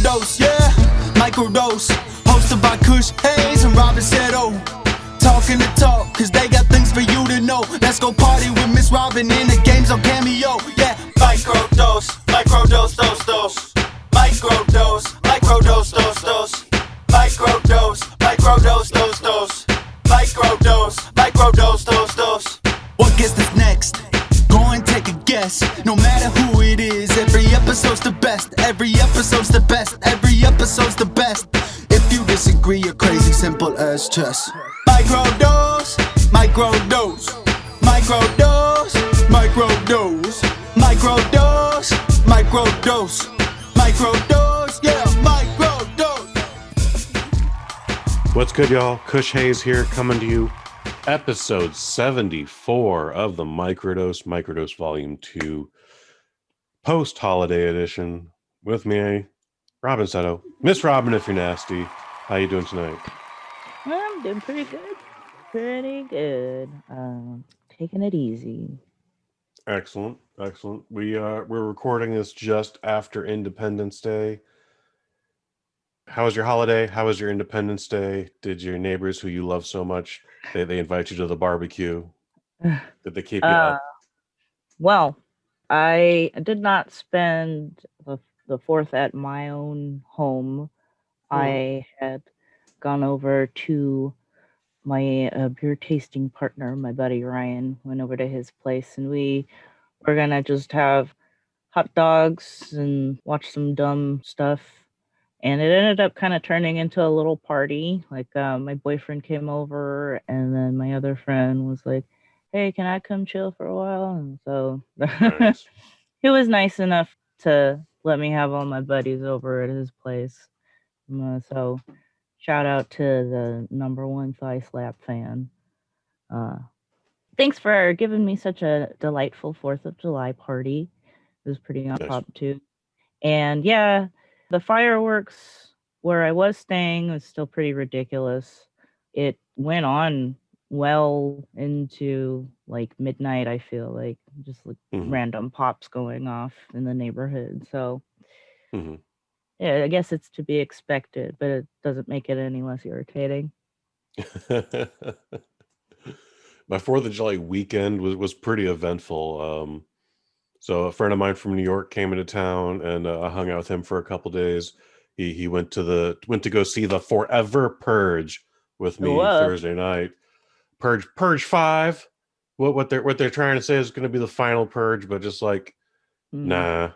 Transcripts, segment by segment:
Microdose, yeah, Microdose. Hosted by Kush, Hayes, and Robyn said, oh, talking the talk, cause they got things for you to know. Let's go party with Miss Robyn in the games on Cameo, yeah. Microdose, microdose, dose, dose. Microdose, microdose, dose, dose. Microdose, microdose, dose, dose. Microdose, microdose, dose, dose. What gets this next? Go and take a guess. No matter who it is, every episode's the best. Every episode's the best. Every episode's the best. If you disagree, you're crazy, simple as chess. Microdose, microdose. Microdose, microdose. Microdose, microdose. Microdose, yeah, microdose. What's good, y'all? Kush Hayes here, coming to you. Episode 74 of the Microdose Volume 2 post-holiday edition with me, Robyn Seto. Miss Robyn, if you're nasty. How you doing tonight? I'm doing pretty good. Taking it easy. Excellent. We're recording this just after Independence Day. How was your holiday? How was your Independence Day? Did your neighbors who you love so much, they invite you to the barbecue? Did they keep you up? Well, I did not spend the 4th at my own home. I had gone over to my beer tasting partner, my buddy Ryan, went over to his place, and we were gonna just have hot dogs and watch some dumb stuff. And it ended up kind of turning into a little party. Like my boyfriend came over, and then my other friend was like, "Hey, can I come chill for a while?" And so Nice. he was nice enough to let me have all my buddies over at his place. So shout out to the #1 Thigh Slap fan. Thanks for giving me such a delightful 4th of July party. It was pretty on top too. And yeah, the fireworks where I was staying was still pretty ridiculous. It went on well into like midnight, I feel like, just like random pops going off in the neighborhood. So yeah, I guess it's to be expected, but it doesn't make it any less irritating. My 4th of July weekend was pretty eventful. So a friend of mine from New York came into town, and I hung out with him for a couple days. He went to go see the Forever Purge with me Thursday night. Purge 5. What they're trying to say is going to be the final purge, but just like, nah,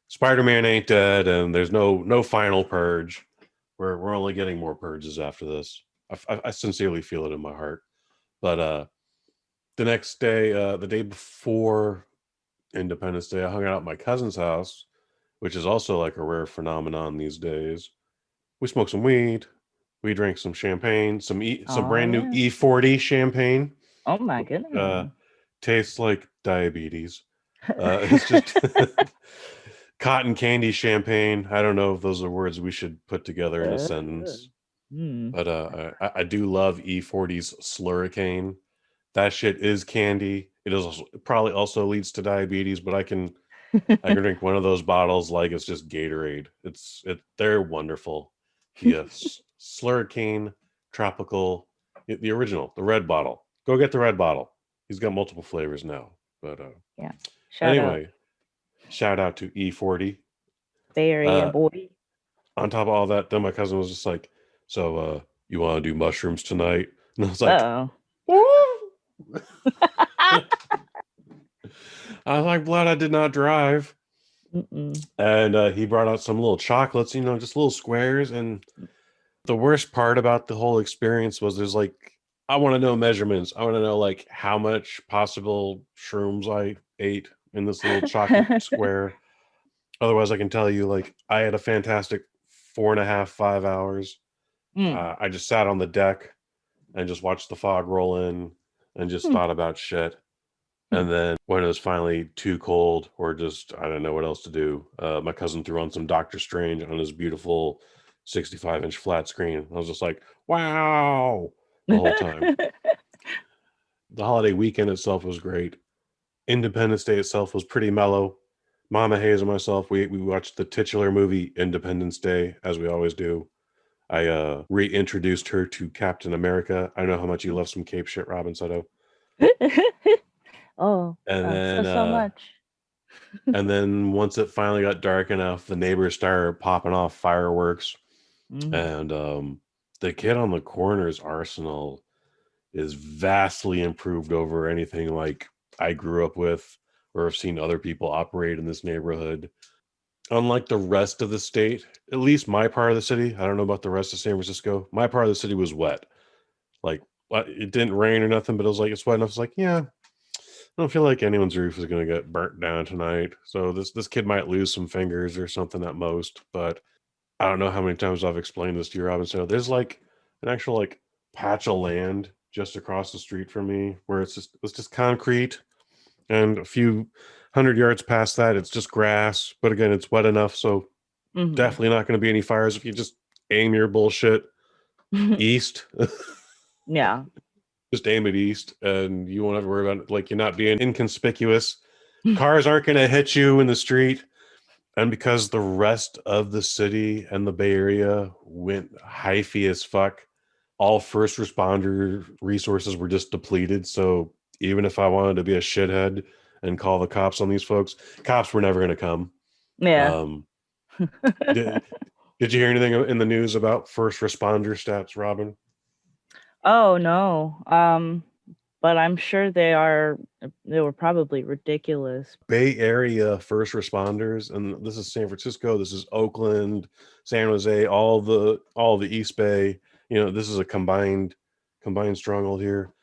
Spider-Man ain't dead, and there's no final purge. We're only getting more purges after this. I sincerely feel it in my heart. But the next day, the day before Independence Day, I hung out at my cousin's house, which is also like a rare phenomenon these days. We smoked some weed, we drank some champagne, some brand new E40 champagne. Oh my goodness! Tastes like diabetes. It's just cotton candy champagne. I don't know if those are words we should put together in a sentence. But I do love E40's Slurricane. That shit is candy. It probably also leads to diabetes, but I can drink one of those bottles like it's just Gatorade. They're wonderful. Yes, Slurricane Tropical, the original, the red bottle. Go get the red bottle. He's got multiple flavors now. But yeah. Shout out to E40. Bay Area boy. On top of all that, then my cousin was just like, "So you want to do mushrooms tonight?" And I was like, I was like, "Blood, I did not drive." And he brought out some little chocolates, just little squares. And the worst part about the whole experience was there's like, I want to know measurements. I want to know like how much possible shrooms I ate in this little chocolate square. Otherwise, I can tell you, like, I had a fantastic 4.5, 5 hours. I just sat on the deck and just watched the fog roll in and just thought about shit. And then when it was finally too cold or just, I don't know what else to do, my cousin threw on some Doctor Strange on his beautiful 65-inch flat screen. I was just like, wow, the whole time. The holiday weekend itself was great. Independence Day itself was pretty mellow. Mama Hayes and myself, we watched the titular movie Independence Day, as we always do. I reintroduced her to Captain America. I know how much you love some cape shit, Robin Soto. Oh, And then so much. and then once it finally got dark enough, the neighbors started popping off fireworks. And the kid on the corner's arsenal is vastly improved over anything like I grew up with or have seen other people operate in this neighborhood. Unlike the rest of the state, at least my part of the city, I don't know about the rest of San Francisco, my part of the city was wet. Like, it didn't rain or nothing, but it was like, it's wet enough. It's like, yeah, I don't feel like anyone's roof is going to get burnt down tonight. So this kid might lose some fingers or something at most, but I don't know how many times I've explained this to you, Robin. So there's like an actual like patch of land just across the street from me where it's just concrete, and a few 100 yards past that it's just grass. But again, it's wet enough, so definitely not going to be any fires if you just aim your bullshit east. Yeah. Just aim it east, and you won't have to worry about it. Like, you're not being inconspicuous. Cars aren't going to hit you in the street. And because the rest of the city and the Bay Area went hyphy as fuck, all first responder resources were just depleted. So even if I wanted to be a shithead and call the cops on these folks, cops were never going to come. Yeah. Did you hear anything in the news about first responder stats, Robin? Oh no. But I'm sure they were probably ridiculous. Bay Area first responders, and this is San Francisco, this is Oakland, San Jose, all the East Bay. You know, this is a combined stronghold here.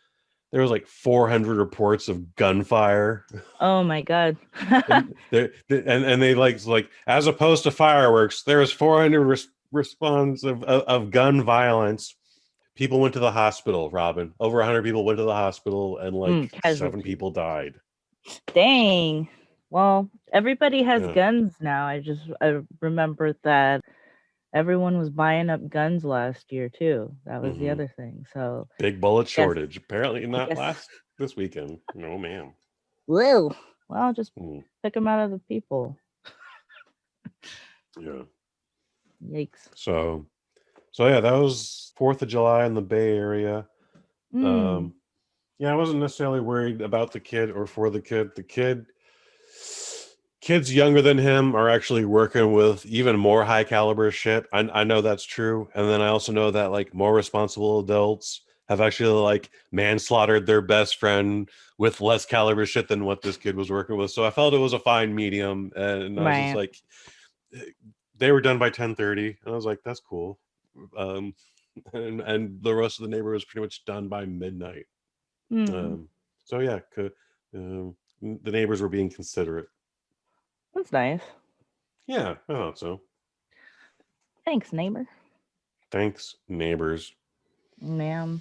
There was like 400 reports of gunfire. Oh my god. and they like as opposed to fireworks, there was 400 response of gun violence. People went to the hospital, Robin. Over 100 people went to the hospital, and like 7 people died. Dang. Well, everybody has guns now. I remember that everyone was buying up guns last year too. That was the other thing. So big bullet shortage. Apparently not this weekend. No, ma'am. Whoa. Well, just pick them out of the people. Yeah. Yikes. So yeah, that was 4th of July in the Bay Area. Yeah, I wasn't necessarily worried about the kid or for the kid. Kids younger than him are actually working with even more high caliber shit. I know that's true. And then I also know that like more responsible adults have actually like manslaughtered their best friend with less caliber shit than what this kid was working with. So I felt it was a fine medium, and I was just like, they were done by 10:30, and I was like, that's cool. And the rest of the neighborhood was pretty much done by midnight. So yeah, the neighbors were being considerate. That's nice. Yeah, I thought so. Thanks, neighbor. Thanks, neighbors. Ma'am.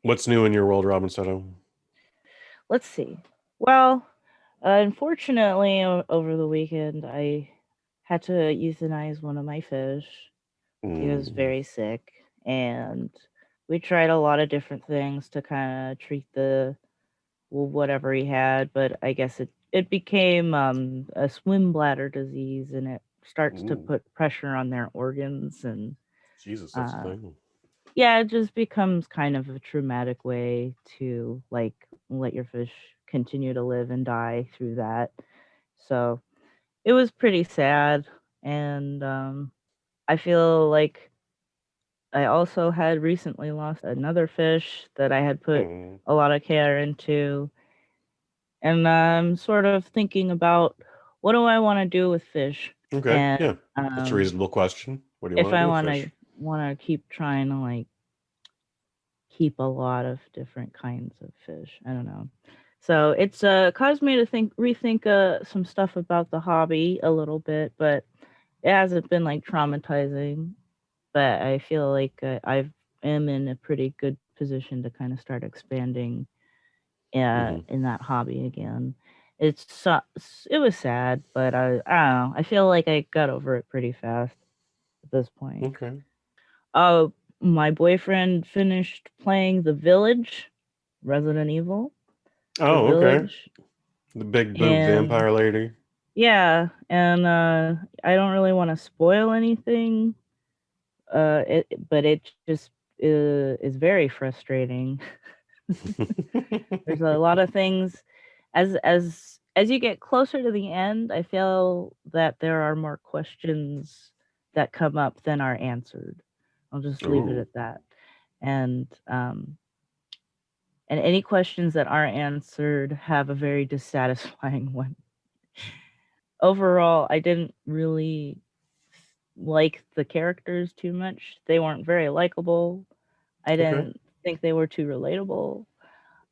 What's new in your world, Robin Soto? Let's see. Well, unfortunately, over the weekend, I had to euthanize one of my fish. He was very sick, and we tried a lot of different things to kind of treat whatever he had, but I guess it became a swim bladder disease, and it starts to put pressure on their organs, and Jesus, that's a thing. Yeah, it just becomes kind of a traumatic way to like let your fish continue to live and die through that. So it was pretty sad, and I feel like I also had recently lost another fish that I had put a lot of care into. And I'm sort of thinking about, what do I want to do with fish? Okay, and, yeah, that's a reasonable question. What do you want to do with fish? If I want to keep trying to like keep a lot of different kinds of fish, I don't know. So it's caused me to rethink some stuff about the hobby a little bit, but it hasn't been like traumatizing. But I feel like I am in a pretty good position to kind of start expanding in that hobby again. It was sad, but I don't know. I feel like I got over it pretty fast at this point. Okay. My boyfriend finished playing The Village, Resident Evil. Oh, okay. The big boob And vampire lady. yeah, and I don't really want to spoil anything. But it just is very frustrating. There's a lot of things as you get closer to the end, I feel that there are more questions that come up than are answered. I'll just leave it Ooh. at that. And and any questions that aren't answered have a very dissatisfying one. Overall, I didn't really like the characters too much. They weren't very likable. I Okay. didn't think they were too relatable.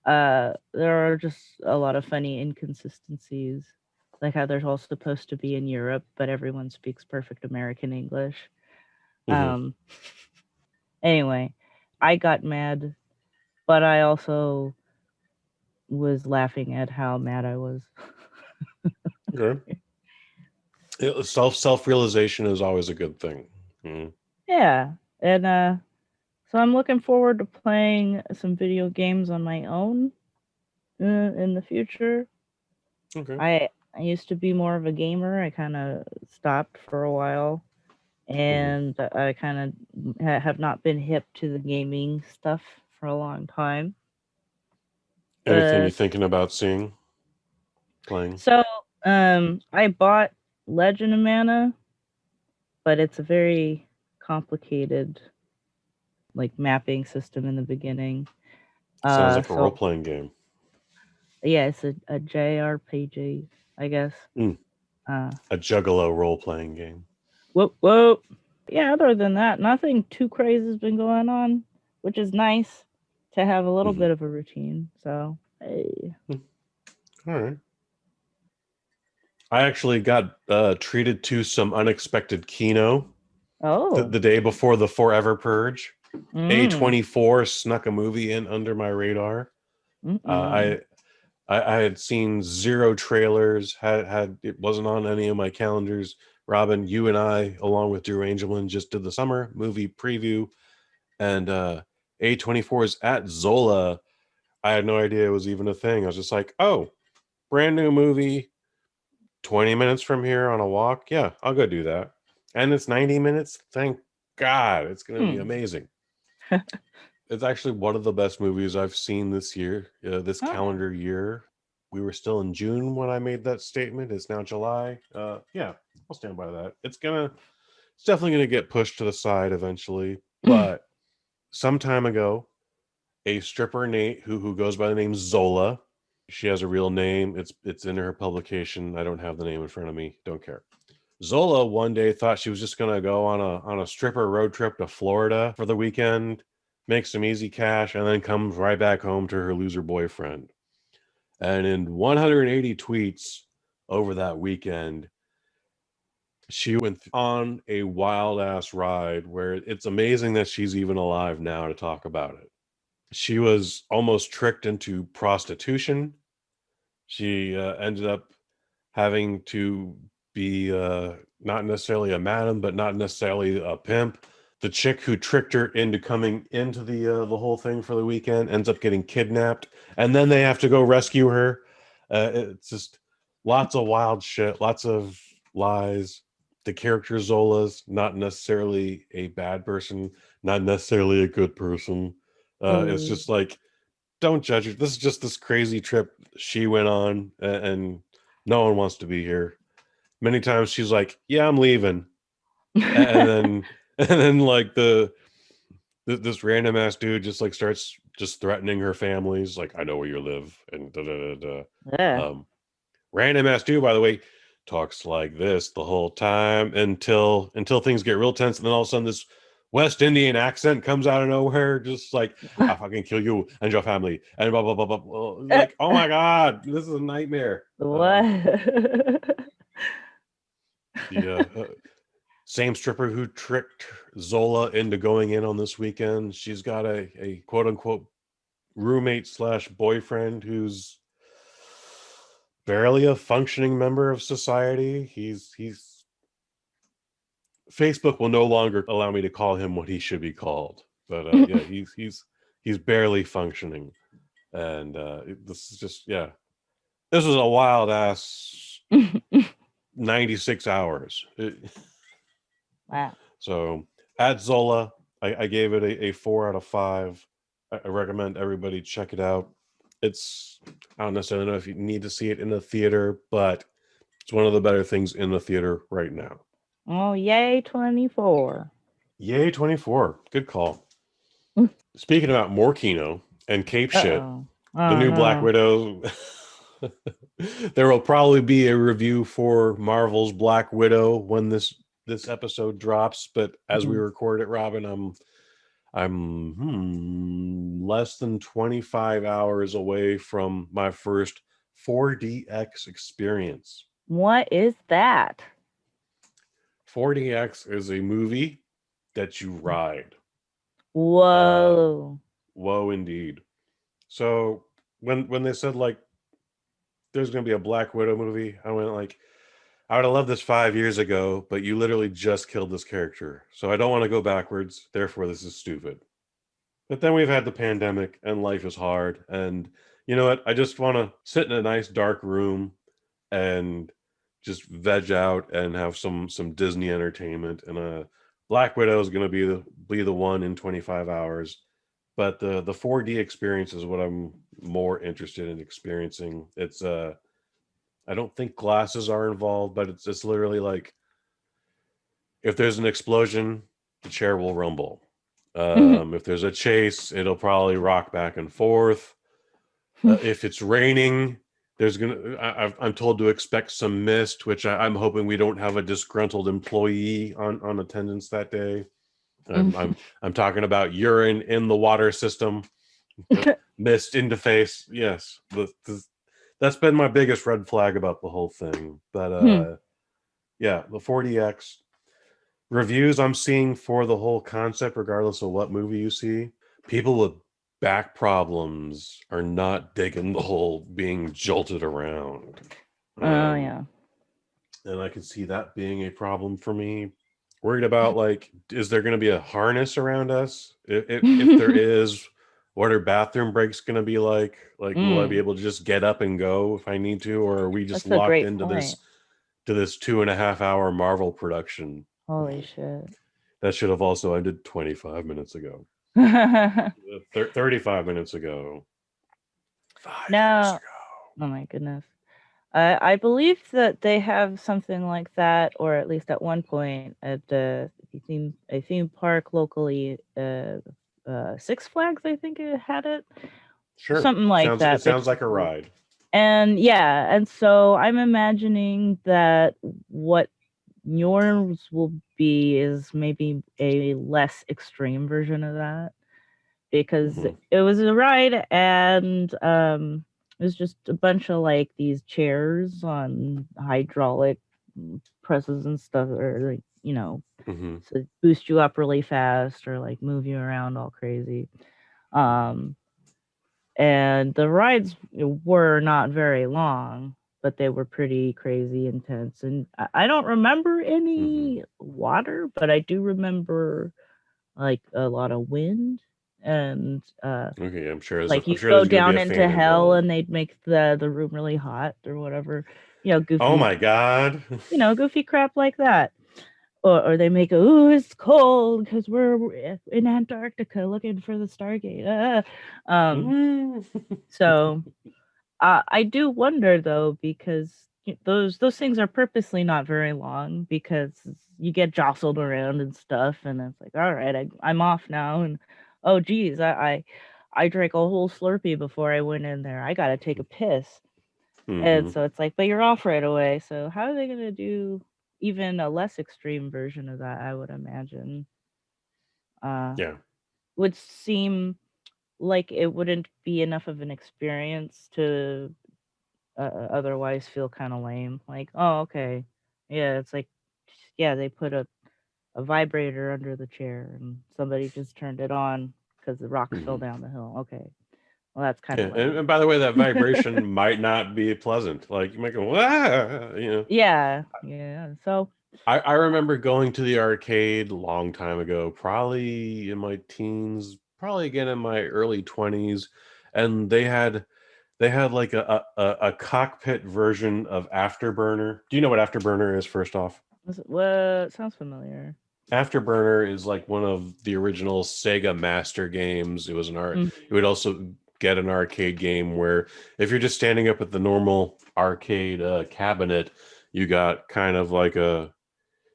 There are just a lot of funny inconsistencies, like how they're all supposed to be in Europe, but everyone speaks perfect American English. Hmm. Um, anyway, I got mad, but I also was laughing at how mad I was. Okay. Self realization is always a good thing. Mm. Yeah, and so I'm looking forward to playing some video games on my own in the future. Okay. I used to be more of a gamer. I kind of stopped for a while, Hmm. and I kind of have not been hip to the gaming stuff for a long time. Anything you're But thinking about seeing, playing? so I bought Legend of Mana, but it's a very complicated like mapping system in the beginning. Sounds like a role So playing game. yeah, it's a JRPG, I guess. Mm. Uh, A Juggalo role playing game. whoop whoop. Yeah, other than that, nothing too crazy has been going on, which is nice to have a little Hmm. bit of a routine. So, hey. All right. I actually got treated to some unexpected kino Oh. the day before the Forever Purge. Mm. A24 snuck a movie in under my radar. Mm-mm. I had seen zero trailers. Had it wasn't on any of my calendars. Robyn, you and I, along with Drew Angelman, just did the summer movie preview, and A24 is at Zola. I had no idea it was even a thing. I was just like, oh, brand new movie, 20 minutes from here on a walk. Yeah, I'll go do that. And it's 90 minutes. Thank God. It's going to be Hmm. amazing. It's actually one of the best movies I've seen this year, this Oh. calendar year. We were still in June when I made that statement. It's now July. Yeah, I'll stand by that. It's definitely gonna get pushed to the side eventually. But some time ago, a stripper Nate who goes by the name Zola. She has a real name. It's in her publication. I don't have the name in front of me. Don't care. Zola one day thought she was just gonna go on a stripper road trip to Florida for the weekend, make some easy cash, and then comes right back home to her loser boyfriend. And in 180 tweets over that weekend, she went on a wild ass ride where it's amazing that she's even alive now to talk about it. She was almost tricked into prostitution. She ended up having to be not necessarily a madam, but not necessarily a pimp. The chick who tricked her into coming into the whole thing for the weekend ends up getting kidnapped, and then they have to go rescue her. It's just lots of wild shit, lots of lies. The character Zola's not necessarily a bad person, not necessarily a good person. It's Oh. just like, don't judge her. This is just this crazy trip she went on, and no one wants to be here. Many times she's like, "Yeah, I'm leaving," and then like this random ass dude just like starts just threatening her families, like, "I know where you live," and da da da da. Yeah. Random ass dude, by the way, talks like this the whole time until things get real tense, and then all of a sudden this West Indian accent comes out of nowhere, just like, "I fucking kill you and your family," and blah blah blah blah. Blah. Like, oh my god, this is a nightmare. What? The same stripper who tricked Zola into going in on this weekend. She's got a quote unquote roommate slash boyfriend who's barely a functioning member of society. He's Facebook will no longer allow me to call him what he should be called. But yeah, he's barely functioning, and this is just, yeah. This was a wild ass 96 hours. Wow. So at Zola, I gave it a 4 out of 5. I recommend everybody check it out. It's, I don't necessarily know if you need to see it in the theater, but it's one of the better things in the theater right now. Oh, yay, 24. Yay, 24. Good call. Speaking about more Kino and Cape shit, Uh-oh. the Oh, new Black no. Widow. There will probably be a review for Marvel's Black Widow when this episode drops, but as we Mhm. record it, Robin, I'm less than 25 hours away from my first 4DX experience. What is that? 4DX is a movie that you ride. Whoa. Whoa, indeed. So when they said like there's gonna be a Black Widow movie, I went like, I would have loved this 5 years ago, but you literally just killed this character. So I don't want to go backwards. Therefore, this is stupid. But then we've had the pandemic and life is hard. And you know what? I just want to sit in a nice dark room and just veg out and have some Disney entertainment. And Black Widow is going to be the one in 25 hours. But the 4D experience is what I'm more interested in experiencing. It's I don't think glasses are involved, but it's literally like if there's an explosion, the chair will rumble. If there's a chase, it'll probably rock back and forth. If it's raining, I'm told to expect some mist, which I'm hoping we don't have a disgruntled employee on attendance that day. I'm talking about urine in the water system, mist into face. Yes, that's been my biggest red flag about the whole thing. But yeah, the 4DX reviews I'm seeing for the whole concept, regardless of what movie you see, people with back problems are not digging the whole being jolted around. Oh, yeah. And I can see that being a problem for me. Worried about like, is there going to be a harness around us? If there is, what are bathroom breaks going to be like? Like, will I be able to just get up and go if I need to, or are we just That's a locked great into point. this 2.5 hour Marvel production? Holy shit. That should have also ended 25 minutes ago. 35 minutes ago. 5 years No. ago. Oh my goodness. I believe that they have something like that, or at least at one point at a theme park locally. Six Flags, I think it had it. Sure. Something like that. It sounds like a basically. ride. And yeah, and so I'm imagining that what yours will be is maybe a less extreme version of that, because it was a ride and it was just a bunch of like these chairs on hydraulic presses and stuff, or like, to boost you up really fast or like move you around all crazy. And the rides were not very long, but they were pretty crazy intense. And I don't remember any water, but I do remember like a lot of wind. And Okay, I'm sure like you there's go going to be down a into fan hell involved. and they'd make the room really hot or whatever, Oh goofy, my god. goofy crap like that. Or they make ooh, it's cold because we're in Antarctica looking for the Stargate. So I do wonder though, because those things are purposely not very long, because you get jostled around and stuff, and it's like, all right, I'm off now, and oh geez, I drank a whole Slurpee before I went in there. I gotta take a piss, and so it's like, but you're off right away. So how are they gonna do even a less extreme version of that? I would imagine. Yeah. Would seem like it wouldn't be enough of an experience to otherwise feel kind of lame. Like, oh, okay, yeah, it's like, yeah, they put a vibrator under the chair and somebody just turned it on because the rocks fell down the hill. Okay, well, that's kind Yeah, of lame. and by the way, that vibration might not be pleasant. Like you might go, ah. Yeah. So, I remember going to the arcade a long time ago, probably in my teens, probably again in my early 20s, and they had They had like a cockpit version of Afterburner. Do you know what Afterburner is? First off, What sounds familiar? Afterburner is like one of the original Sega Master games. It was an art. Mm. It would also get an arcade game where if you're just standing up at the normal arcade cabinet, you got kind of like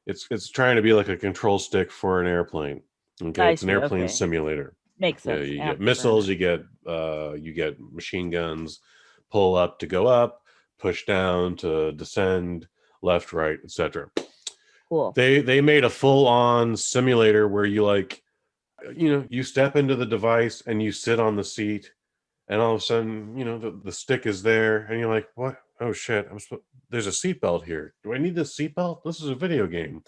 it's trying to be like a control stick for an airplane. Okay, I it's an see. airplane Okay, simulator. makes Yeah, sense. you get missiles, Afterburner. you get machine guns, pull up to go up, push down to descend, left, right, etc. Cool. They made a full on simulator where you like you step into the device and you sit on the seat, and all of a sudden the stick is there and you're like, what? Oh shit! There's a seatbelt here. Do I need this seatbelt? This is a video game.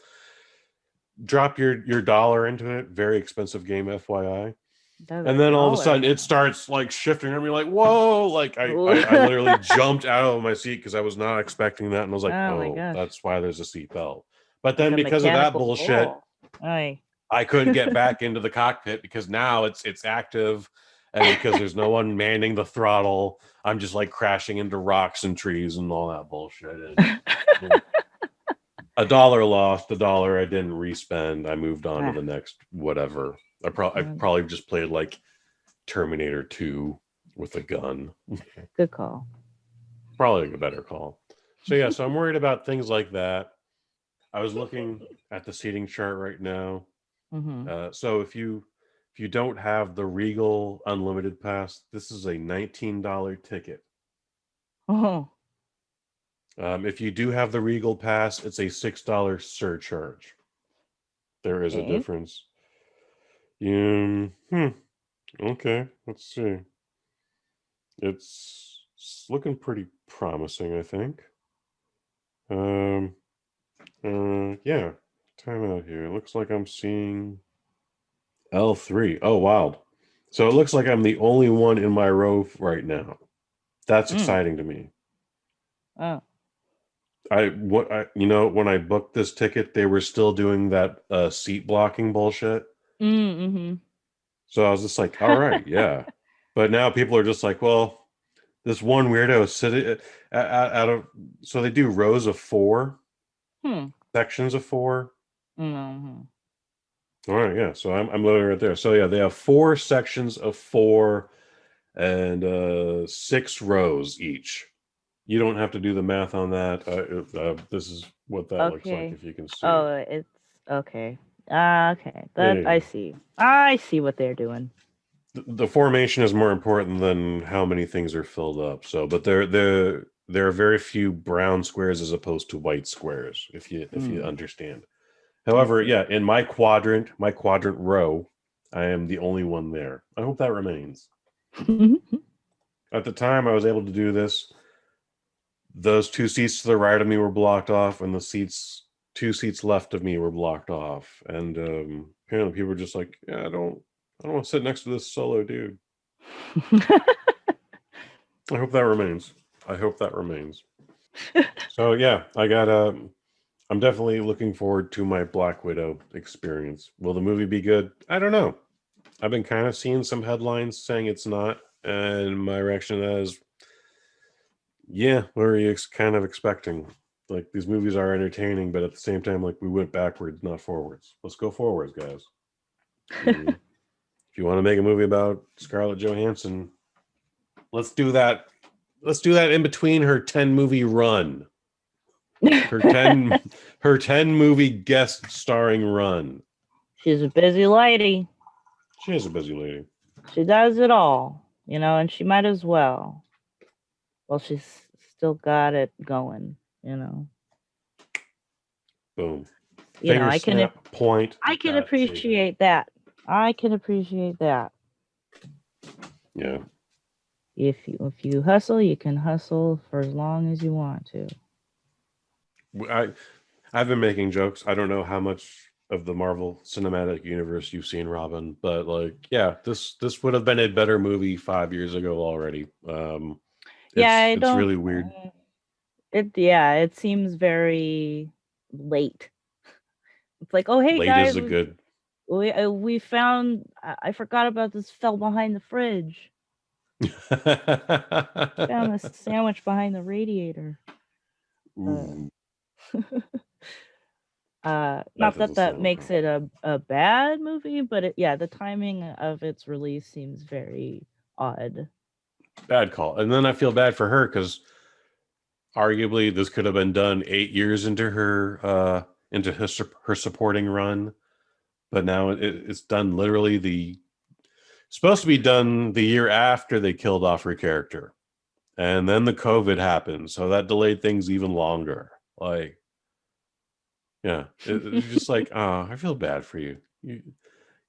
Drop your dollar into it. Very expensive game, FYI. That's And a then all of a dollar. sudden it starts like shifting and you're like, whoa, like I literally jumped out of my seat because I was not expecting that, and I was like, Oh my oh, gosh. that's why there's a seatbelt. But Like then a because of that mechanical bullshit, bull. Aye. I couldn't get back into the cockpit because now it's active, and because there's no one manning the throttle, I'm just like crashing into rocks and trees and all that bullshit. And a dollar lost, a dollar I didn't respend. I moved on to the next whatever. I probably just played like Terminator 2 with a gun. Good call. Probably a better call. So yeah, so I'm worried about things like that. I was looking at the seating chart right now. So if you don't have the Regal Unlimited Pass, this is a $19 ticket. Oh. If you do have the Regal Pass, it's a $6 surcharge. There is a difference. Okay, let's see. It's looking pretty promising, I think. Yeah. Time out here. It looks like I'm seeing L3. Oh, wild. So it looks like I'm the only one in my row right now. That's exciting to me. Oh. When I booked this ticket, they were still doing that seat blocking bullshit. Mm-hmm. So I was just like, all right, yeah. But now people are just like, well, this one weirdo sitting out of, so they do rows of 4, sections of 4. Mm-hmm. All right, yeah. So I'm literally right there. So yeah, they have 4 sections of 4 and 6 rows each. You don't have to do the math on that. This is what that looks like if you can see. Oh, it's okay. Okay, that I see. I see what they're doing. The formation is more important than how many things are filled up. So, but there are very few brown squares as opposed to white squares, if you understand. However, yeah, in my quadrant row, I am the only one there. I hope that remains. At the time I was able to do this, those 2 seats to the right of me were blocked off, and the 2 seats left of me were blocked off. And apparently people were just like, yeah, I don't want to sit next to this solo dude. I hope that remains. So yeah, I'm definitely looking forward to my Black Widow experience. Will the movie be good? I don't know. I've been kind of seeing some headlines saying it's not, and my reaction to that is, yeah, what are you kind of expecting? Like, these movies are entertaining, but at the same time, like, we went backwards, not forwards. Let's go forwards, guys. If you want to make a movie about Scarlett Johansson, let's do that. Let's do that in between her 10 movie run. Her 10 movie guest starring run. She's a busy lady. She is a busy lady. She does it all, and she might as well. Well, she's still got it going, Boom. I can point. I can appreciate that. I can appreciate that. Yeah. If you hustle, you can hustle for as long as you want to. I've been making jokes. I don't know how much of the Marvel Cinematic Universe you've seen, Robyn, but like, yeah, this would have been a better movie 5 years ago already. It's really weird. It seems very late. It's like, oh hey late guys, is a good. We found. I forgot about this. Fell behind the fridge. Found a sandwich behind the radiator. Ooh, that Not that doesn't that sound makes it a bad movie, but yeah, the timing of its release seems very odd. bad call. And then I feel bad for her because arguably this could have been done 8 years into her supporting run, but now it's done literally supposed to be done the year after they killed off her character, and then the COVID happened, so that delayed things even longer. Like, yeah, it's just like, oh, I feel bad for you.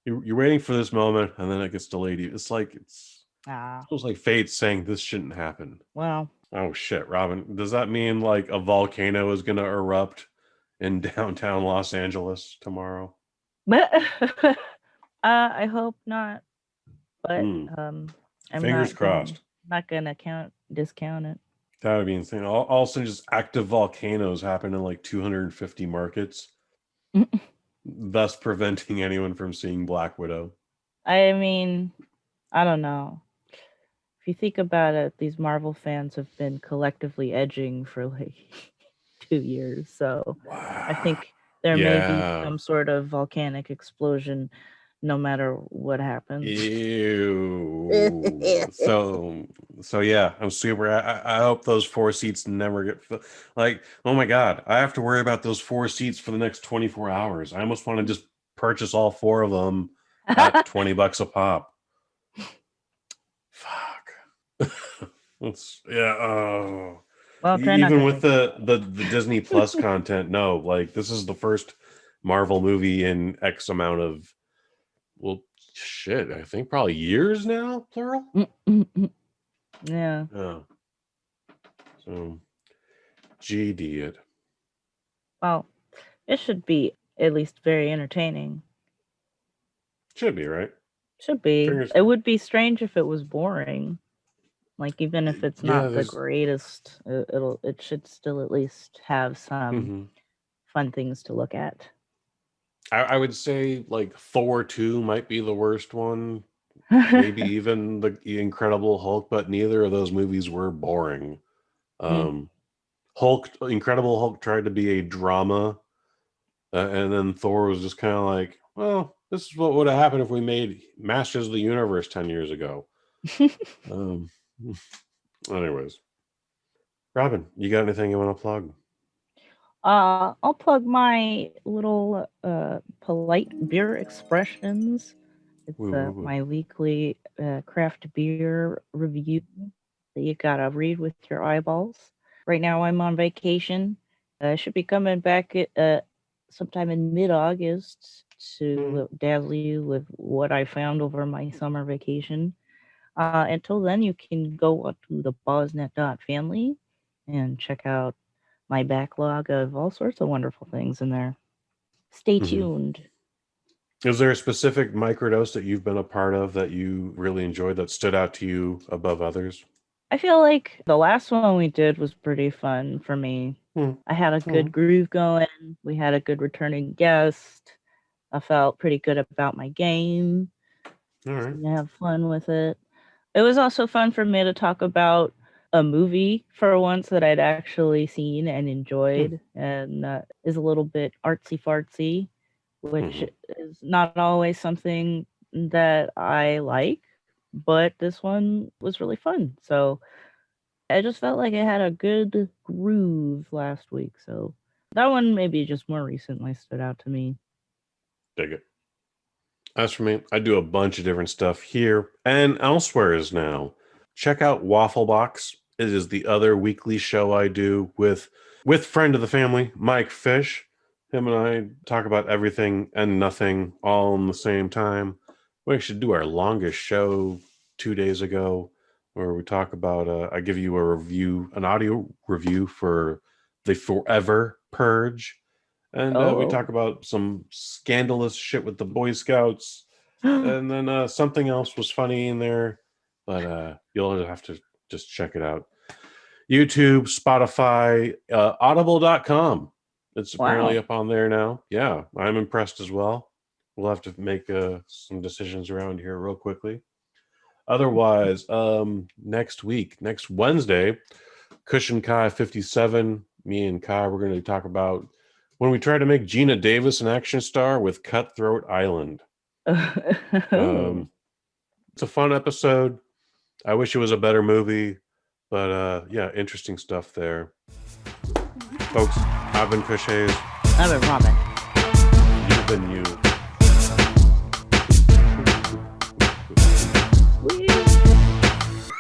You're waiting for this moment, and then it gets delayed. It's like it's Ah, almost like fate saying this shouldn't happen. well, Oh shit, Robin. Does that mean like a volcano is gonna erupt in downtown Los Angeles tomorrow? but I hope not. But Hmm. I'm Fingers crossed. not gonna discount it. That would be insane. All of a sudden, just active volcanoes happen in like 250 markets, thus preventing anyone from seeing Black Widow. I mean, I don't know. If you think about it, these Marvel fans have been collectively edging for like 2 years, so I Wow. think there may be Yeah. some sort of volcanic explosion no matter what happens. Ew. So yeah, I'm super. I hope those 4 seats never get like. Oh my god, I have to worry about those 4 seats for the next 24 hours. I almost want to just purchase all 4 of them at $20 a pop. Fuck. Yeah. Oh. Well, try not Even to with think about the Disney Plus content, no. Like this is the first Marvel movie in X amount of, well, shit, I think probably years now, plural. it. Yeah. Yeah. So, GD it. Well, it should be at least very entertaining. Should be, right? Should be. Fingers. It would be strange if it was boring. Like even if it's Yeah, not the there's. greatest, it should still at least have some Mhm. fun things to look at. I would say like Thor 2 might be the worst one. Maybe even the Incredible Hulk, but neither of those movies were boring. Mm. Incredible Hulk tried to be a drama, and then Thor was just kind of like, well, this is what would have happened if we made Masters of the Universe 10 years ago. Um, anyways, Robin, you got anything you want to plug? I'll plug my little polite beer expressions. It's Woo, woo, woo. my weekly craft beer review that you gotta read with your eyeballs. Right now, I'm on vacation. I should be coming back sometime in mid-August to dazzle you with what I found over my summer vacation. Until then, you can go to the BosNet.family and check out my backlog of all sorts of wonderful things in there. Stay Mhm. tuned. Is there a specific microdose that you've been a part of that you really enjoyed that stood out to you above others? I feel like the last one we did was pretty fun for me. Mm. I had a good groove going. We had a good returning guest. I felt pretty good about my game. All right. Seemed to have fun with it. It was also fun for me to talk about a movie for once that I'd actually seen and enjoyed, and is a little bit artsy fartsy, which is not always something that I like, but this one was really fun. So I just felt like it had a good groove last week. So that one maybe just more recently stood out to me. Dig it. As for me, I do a bunch of different stuff here and elsewhere now. Check out Waffle Box. It is the other weekly show I do with friend of the family, Mike Fish. Him and I talk about everything and nothing all in the same time. We should do our longest show 2 days ago, where we talk about I give you a review, an audio review for the Forever Purge. And we talk about some scandalous shit with the Boy Scouts. And then something else was funny in there, but you'll have to just check it out. YouTube, Spotify, audible.com. It's apparently Wow. up on there now. Yeah, I'm impressed as well. We'll have to make some decisions around here real quickly. Otherwise, next week, next Wednesday, Kush and Kai 57. Me and Kai, we're going to talk about when we try to make Gina Davis an action star with Cutthroat Island. It's a fun episode. I wish it was a better movie, but yeah, interesting stuff there. Folks, I've been Kush Hayes. I've been Robyn. You've been you.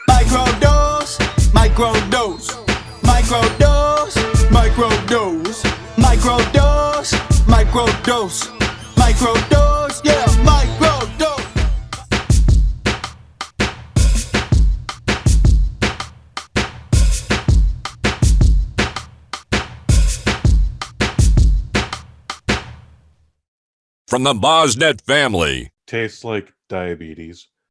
Microdose, microdose, microdose, microdose, microdose, microdose, microdose, yeah, microdose. From the BosNet family. Tastes like diabetes.